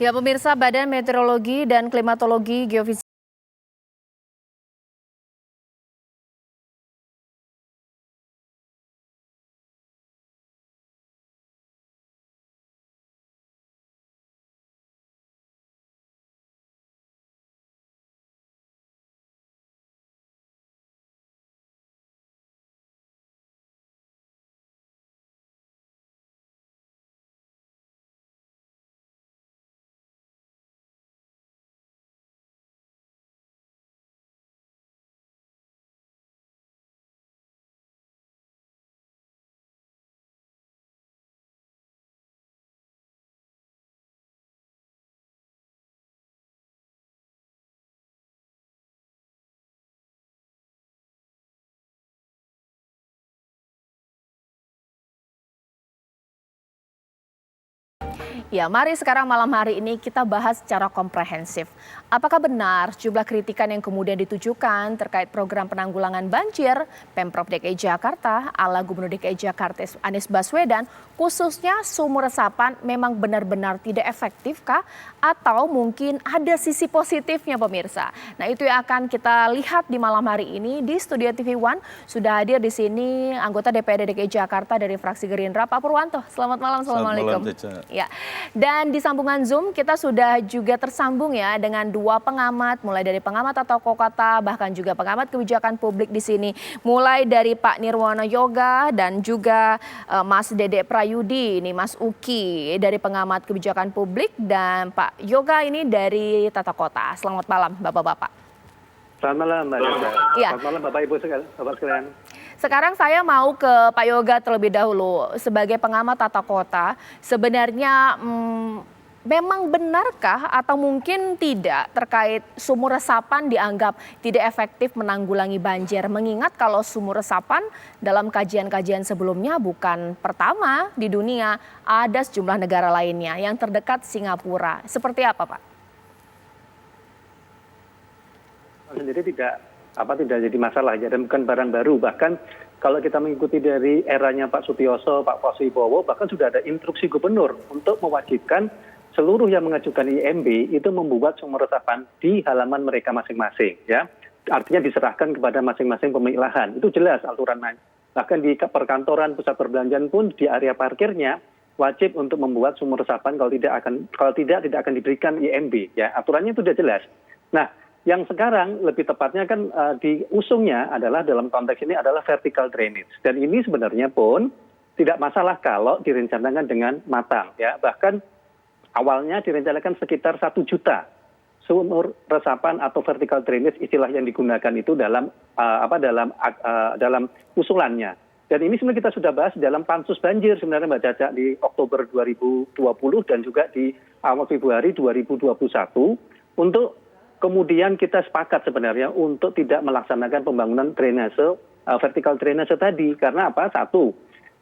Ya, pemirsa, Badan Meteorologi dan Klimatologi Geofisika Ya, mari sekarang malam hari ini kita bahas secara komprehensif. Apakah benar jumlah kritikan yang kemudian ditujukan terkait program penanggulangan banjir Pemprov DKI Jakarta ala Gubernur DKI Jakarta Anies Baswedan, khususnya sumur resapan, memang benar-benar tidak efektif kah? Atau mungkin ada sisi positifnya, pemirsa? Nah, itu yang akan kita lihat di malam hari ini di Studio TV One. Sudah hadir di sini anggota DPRD DKI Jakarta dari fraksi Gerindra, Pak Purwanto. Selamat malam, assalamualaikum. Selamat malam, Ya. Dan di sambungan Zoom kita sudah juga tersambung ya dengan dua pengamat, mulai dari pengamat tata kota bahkan juga pengamat kebijakan publik di sini, mulai dari Pak Nirwono Yoga dan juga Mas Dede Prayudi, ini Mas Uki dari pengamat kebijakan publik, dan Pak Yoga ini dari tata kota. Selamat malam Bapak-bapak. Selamat malam Mbak Yoga. Ya. Selamat malam Bapak Ibu Bapak sekalian. Sekarang saya mau ke Pak Yoga terlebih dahulu. Sebagai pengamat tata kota, sebenarnya memang benarkah atau mungkin tidak terkait sumur resapan dianggap tidak efektif menanggulangi banjir? Mengingat kalau sumur resapan dalam kajian-kajian sebelumnya bukan pertama di dunia, ada sejumlah negara lainnya, yang terdekat Singapura. Seperti apa, Pak? Sendiri tidak jadi masalah ya, dan bukan barang baru. Bahkan kalau kita mengikuti dari eranya Pak Sutioso, Pak Fauzibowo, bahkan sudah ada instruksi gubernur untuk mewajibkan seluruh yang mengajukan IMB itu membuat sumur resapan di halaman mereka masing-masing ya. Artinya diserahkan kepada masing-masing pemilik lahan. Itu jelas aturannya. Bahkan di perkantoran, pusat perbelanjaan pun di area parkirnya wajib untuk membuat sumur resapan, kalau tidak akan diberikan IMB ya. Aturannya itu sudah jelas. Nah, yang sekarang lebih tepatnya kan diusungnya adalah dalam konteks ini adalah vertical drainage. Dan ini sebenarnya pun tidak masalah kalau direncanakan dengan matang ya. Bahkan awalnya direncanakan sekitar 1 juta sumur resapan atau vertical drainage, istilah yang digunakan itu dalam usulannya. Dan ini sebenarnya kita sudah bahas dalam pansus banjir sebenarnya Mbak Caca di Oktober 2020 dan juga di awal Februari 2021 untuk kemudian kita sepakat sebenarnya untuk tidak melaksanakan pembangunan drainase, vertical drainase tadi. Karena apa? Satu,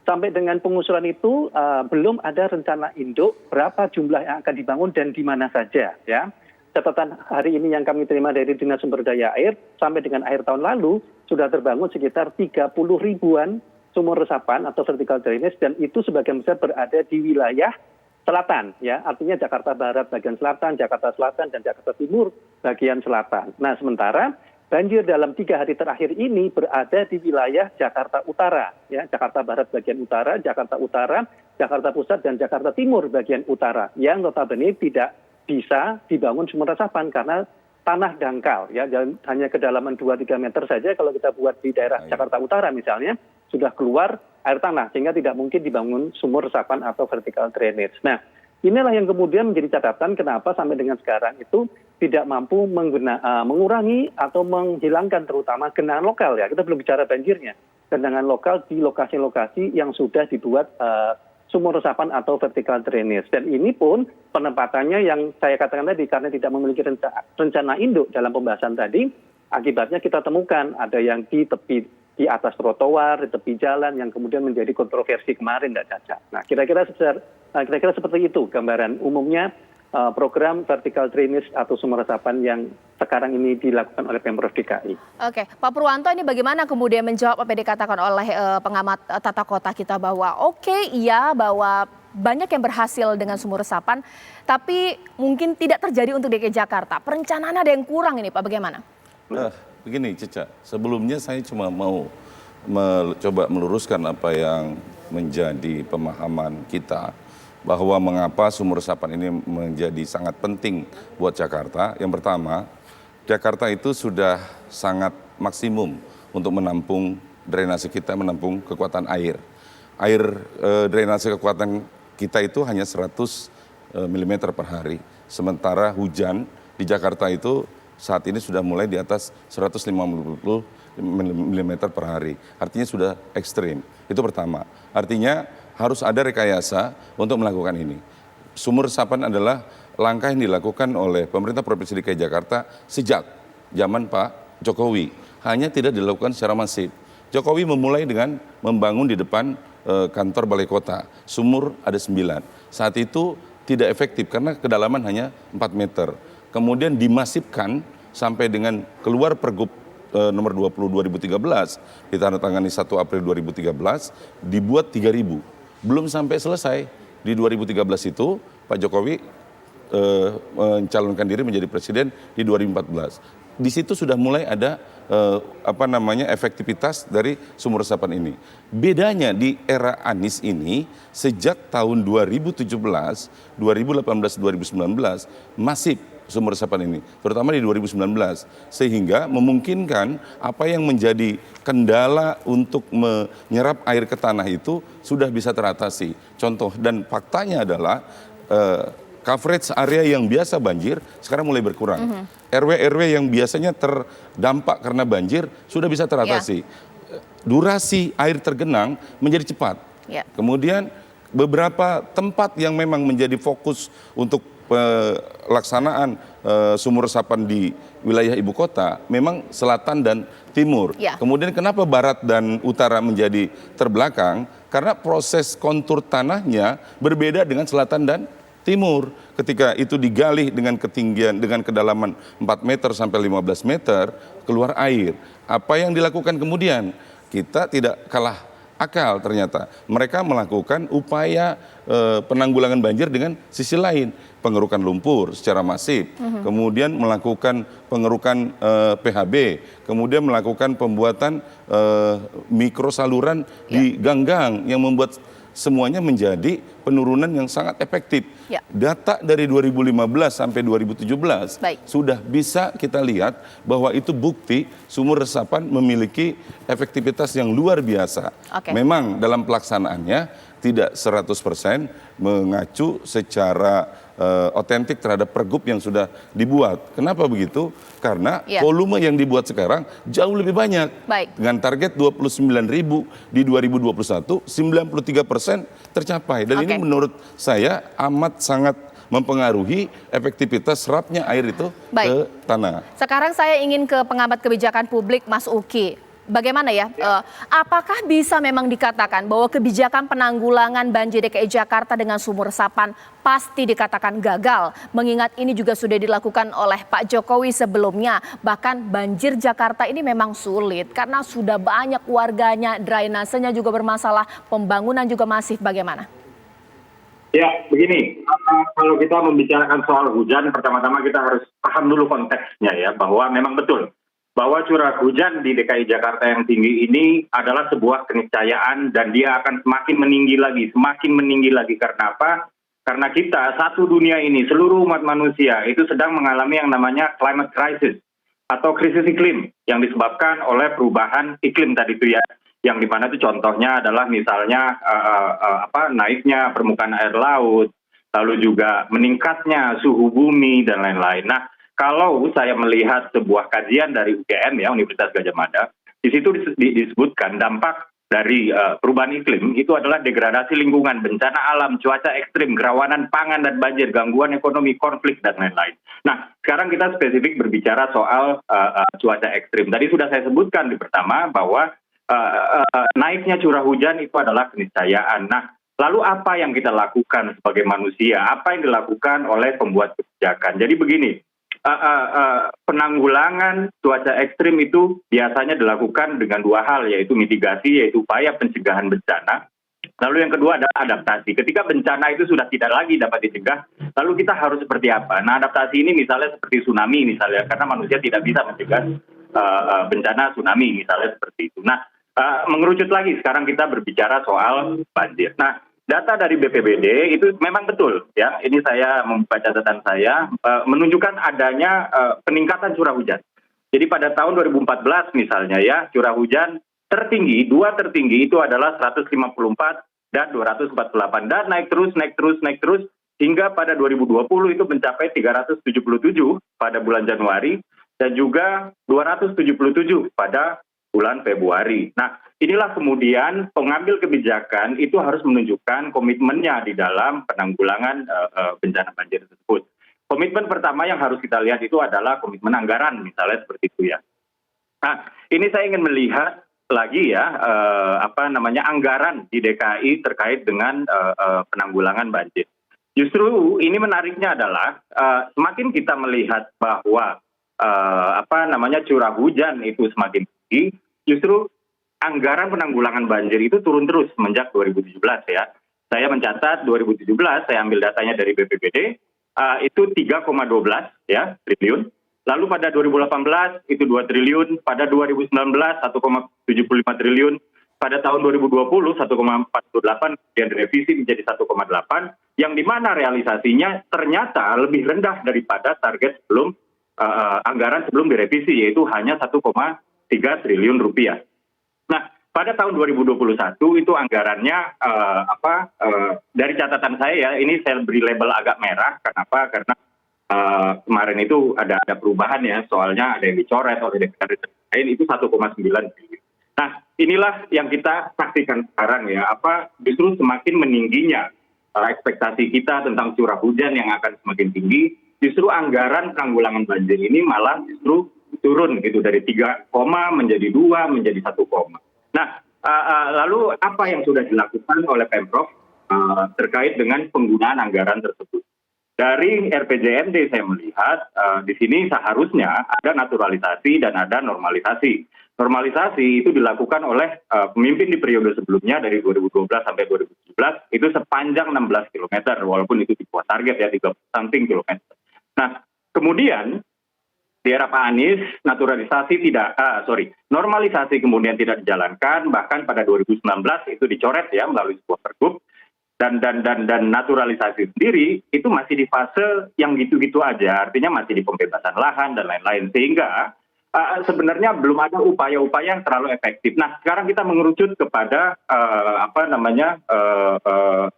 sampai dengan pengusulan itu belum ada rencana induk berapa jumlah yang akan dibangun dan di mana saja ya. Catatan hari ini yang kami terima dari Dinas Sumber Daya Air, sampai dengan akhir tahun lalu sudah terbangun sekitar 30 ribuan sumur resapan atau vertical drainage, dan itu sebagian besar berada di wilayah selatan ya, artinya Jakarta Barat bagian selatan, Jakarta Selatan, dan Jakarta Timur bagian selatan. Nah, sementara banjir dalam 3 hari terakhir ini berada di wilayah Jakarta Utara ya, Jakarta Barat bagian utara, Jakarta Utara, Jakarta Pusat, dan Jakarta Timur bagian utara, yang notabene tidak bisa dibangun sumur resapan karena tanah dangkal ya, hanya kedalaman 2-3 meter saja kalau kita buat di daerah Jakarta Utara misalnya sudah keluar air tanah, sehingga tidak mungkin dibangun sumur resapan atau vertical drainage. Nah, inilah yang kemudian menjadi catatan kenapa sampai dengan sekarang itu tidak mampu mengurangi atau menghilangkan terutama genangan lokal ya. Kita belum bicara banjirnya, genangan lokal di lokasi-lokasi yang sudah dibuat sumur resapan atau vertical drainage. Dan ini pun penempatannya yang saya katakan tadi, karena tidak memiliki rencana induk dalam pembahasan tadi, akibatnya kita temukan ada yang di atas trotoar, di tepi jalan, yang kemudian menjadi kontroversi kemarin, Mbak Caca. Nah, kira-kira seperti itu gambaran umumnya program vertical drainage atau sumur resapan yang sekarang ini dilakukan oleh Pemprov DKI. Oke, Pak Purwanto, ini bagaimana kemudian menjawab apa yang dikatakan oleh pengamat tata kota kita bahwa bahwa banyak yang berhasil dengan sumur resapan, tapi mungkin tidak terjadi untuk DKI Jakarta. Perencanaan ada yang kurang ini Pak, bagaimana? Begini Cica, sebelumnya saya cuma mau coba meluruskan apa yang menjadi pemahaman kita bahwa mengapa sumur resapan ini menjadi sangat penting buat Jakarta. Yang pertama, Jakarta itu sudah sangat maksimum untuk menampung drainase kita, menampung kekuatan air. Drainase kekuatan kita itu hanya 100 mm per hari. Sementara hujan di Jakarta itu saat ini sudah mulai di atas 150 mm per hari. Artinya sudah ekstrim. Itu pertama. Artinya harus ada rekayasa untuk melakukan ini. Sumur resapan adalah langkah yang dilakukan oleh pemerintah Provinsi DKI Jakarta sejak zaman Pak Jokowi. Hanya tidak dilakukan secara masif. Jokowi memulai dengan membangun di depan kantor balai kota. Sumur ada 9. Saat itu tidak efektif karena kedalaman hanya 4 meter. Kemudian dimasifkan sampai dengan keluar Pergub nomor 20 2013, ditandatangani 1 April 2013, dibuat 3.000. Belum sampai selesai di 2013 itu Pak Jokowi mencalonkan diri menjadi presiden di 2014. Di situ sudah mulai ada efektivitas dari sumur resapan ini. Bedanya di era Anies ini sejak tahun 2017, 2018, 2019 masif sumur resapan ini, terutama di 2019, sehingga memungkinkan apa yang menjadi kendala untuk menyerap air ke tanah itu sudah bisa teratasi. Contoh dan faktanya adalah coverage area yang biasa banjir sekarang mulai berkurang. RW-RW yang biasanya terdampak karena banjir sudah bisa teratasi. Durasi air tergenang menjadi cepat. Kemudian beberapa tempat yang memang menjadi fokus untuk pelaksanaan sumur resapan di wilayah ibu kota memang selatan dan timur. Kemudian kenapa barat dan utara menjadi terbelakang? Karena proses kontur tanahnya berbeda dengan selatan dan timur. Ketika itu digali dengan ketinggian, dengan kedalaman 4 meter sampai 15 meter, keluar air. Apa yang dilakukan kemudian? Kita tidak kalah akal ternyata. Mereka melakukan upaya penanggulangan banjir dengan sisi lain. Pengerukan lumpur secara masif, kemudian melakukan pengerukan PHB, kemudian melakukan pembuatan mikrosaluran di ganggang yang membuat semuanya menjadi penurunan yang sangat efektif. Data dari 2015 sampai 2017 sudah bisa kita lihat bahwa itu bukti sumur resapan memiliki efektivitas yang luar biasa. Memang dalam pelaksanaannya tidak 100% mengacu secara otentik terhadap pergub yang sudah dibuat. Kenapa begitu? Karena volume yang dibuat sekarang jauh lebih banyak. Dengan target 29.000 di 2021, 93% tercapai. Dan ini menurut saya amat sangat mempengaruhi efektivitas serapnya air itu ke tanah. Sekarang saya ingin ke pengamat kebijakan publik Mas Uki. Bagaimana ya, apakah bisa memang dikatakan bahwa kebijakan penanggulangan banjir DKI Jakarta dengan sumur resapan pasti dikatakan gagal, mengingat ini juga sudah dilakukan oleh Pak Jokowi sebelumnya. Bahkan banjir Jakarta ini memang sulit karena sudah banyak warganya, drainasenya juga bermasalah, pembangunan juga masif. Bagaimana? Ya, begini, kalau kita membicarakan soal hujan, pertama-tama kita harus paham dulu konteksnya ya, bahwa memang betul bahwa curah hujan di DKI Jakarta yang tinggi ini adalah sebuah keniscayaan dan dia akan semakin meninggi lagi. Karena apa? Karena kita, satu dunia ini, seluruh umat manusia itu sedang mengalami yang namanya climate crisis atau krisis iklim yang disebabkan oleh perubahan iklim tadi itu ya. Yang dimana itu contohnya adalah misalnya naiknya permukaan air laut, lalu juga meningkatnya suhu bumi dan lain-lain. Nah, kalau saya melihat sebuah kajian dari UGM ya, Universitas Gadjah Mada, di situ disebutkan dampak dari perubahan iklim itu adalah degradasi lingkungan, bencana alam, cuaca ekstrim, kerawanan pangan dan banjir, gangguan ekonomi, konflik dan lain-lain. Nah, sekarang kita spesifik berbicara soal cuaca ekstrim. Tadi sudah saya sebutkan di pertama bahwa naiknya curah hujan itu adalah keniscayaan. Nah, lalu apa yang kita lakukan sebagai manusia? Apa yang dilakukan oleh pembuat kebijakan? Jadi begini, penanggulangan cuaca ekstrim itu biasanya dilakukan dengan dua hal, yaitu mitigasi, yaitu upaya pencegahan bencana, Lalu yang kedua adalah adaptasi. Ketika bencana itu sudah tidak lagi dapat dicegah, lalu kita harus seperti apa? Nah, adaptasi ini misalnya seperti tsunami misalnya, karena manusia tidak bisa mencegah bencana tsunami misalnya seperti itu. Nah, mengerucut lagi sekarang kita berbicara soal banjir. Nah, data dari BPBD itu memang betul ya. Ini saya membuka catatan saya menunjukkan adanya peningkatan curah hujan. Jadi pada tahun 2014 misalnya ya, curah hujan tertinggi, dua tertinggi itu adalah 154 dan 248 dan naik terus hingga pada 2020 itu mencapai 377 pada bulan Januari dan juga 277 pada bulan Februari. Nah, inilah kemudian pengambil kebijakan itu harus menunjukkan komitmennya di dalam penanggulangan bencana banjir tersebut. Komitmen pertama yang harus kita lihat itu adalah komitmen anggaran misalnya seperti itu ya. Nah, ini saya ingin melihat lagi ya anggaran di DKI terkait dengan penanggulangan banjir. Justru ini menariknya adalah semakin kita melihat bahwa curah hujan itu semakin tinggi, justru anggaran penanggulangan banjir itu turun terus semenjak 2017 ya. Saya mencatat 2017 saya ambil datanya dari BPBD itu 3,12 ya triliun. Lalu pada 2018 itu 2 triliun, pada 2019 1,75 triliun, pada tahun 2020 1,48 kemudian direvisi menjadi 1,8 yang dimana realisasinya ternyata lebih rendah daripada target sebelum anggaran sebelum direvisi yaitu hanya 1,3 triliun rupiah. Nah, pada tahun 2021 itu anggarannya dari catatan saya ya, ini saya beri label agak merah. Kenapa? Karena kemarin itu ada perubahan ya, soalnya ada yang dicoret oleh DPR lain itu 1,9 triliun. Nah, inilah yang kita saksikan sekarang ya, justru semakin meningginya ekspektasi kita tentang curah hujan yang akan semakin tinggi, justru anggaran penanggulangan banjir ini malah justru turun gitu dari 3, menjadi 2, menjadi 1. Nah, lalu apa yang sudah dilakukan oleh Pemprov terkait dengan penggunaan anggaran tersebut? Dari RPJMD saya melihat di sini seharusnya ada naturalisasi dan ada normalisasi. Normalisasi itu dilakukan oleh pemimpin di periode sebelumnya dari 2012 sampai 2017 itu sepanjang 16 km walaupun itu di bawah target ya 30 something kilometer. Nah, kemudian di era Pak Anies normalisasi kemudian tidak dijalankan, bahkan pada 2019 itu dicoret ya melalui sebuah pergub. Dan naturalisasi sendiri itu masih di fase yang gitu-gitu aja, artinya masih di pembebasan lahan dan lain-lain, sehingga sebenarnya belum ada upaya-upaya yang terlalu efektif. Nah, sekarang kita mengerucut kepada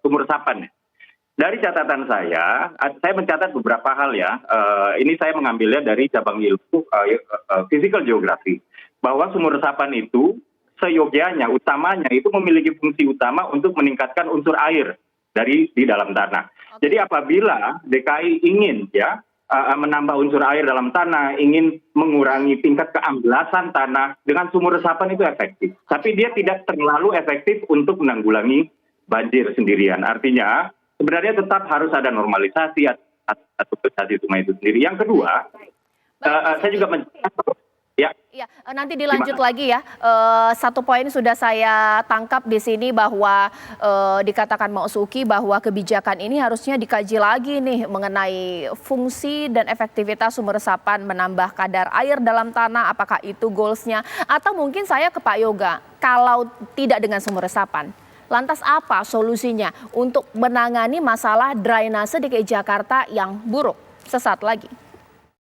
sumur resapan. Dari catatan saya mencatat beberapa hal ya. Ini saya mengambilnya dari cabang ilmu physical geography, bahwa sumur resapan itu seyogyanya, utamanya itu memiliki fungsi utama untuk meningkatkan unsur air di dalam tanah. Jadi apabila DKI ingin ya menambah unsur air dalam tanah, ingin mengurangi tingkat keamblasan tanah, dengan sumur resapan itu efektif. Tapi dia tidak terlalu efektif untuk menanggulangi banjir sendirian. Artinya sebenarnya tetap harus ada normalisasi atau prestasi sungai itu sendiri. Yang kedua, saya juga mencatat Ya, nanti dilanjut lagi ya. Satu poin sudah saya tangkap di sini bahwa dikatakan Mak Suki bahwa kebijakan ini harusnya dikaji lagi nih mengenai fungsi dan efektivitas sumur resapan, menambah kadar air dalam tanah, apakah itu goalsnya? Atau mungkin saya ke Pak Yoga, kalau tidak dengan sumur resapan, lantas apa solusinya untuk menangani masalah drainase DKI Jakarta yang buruk? Sesaat lagi.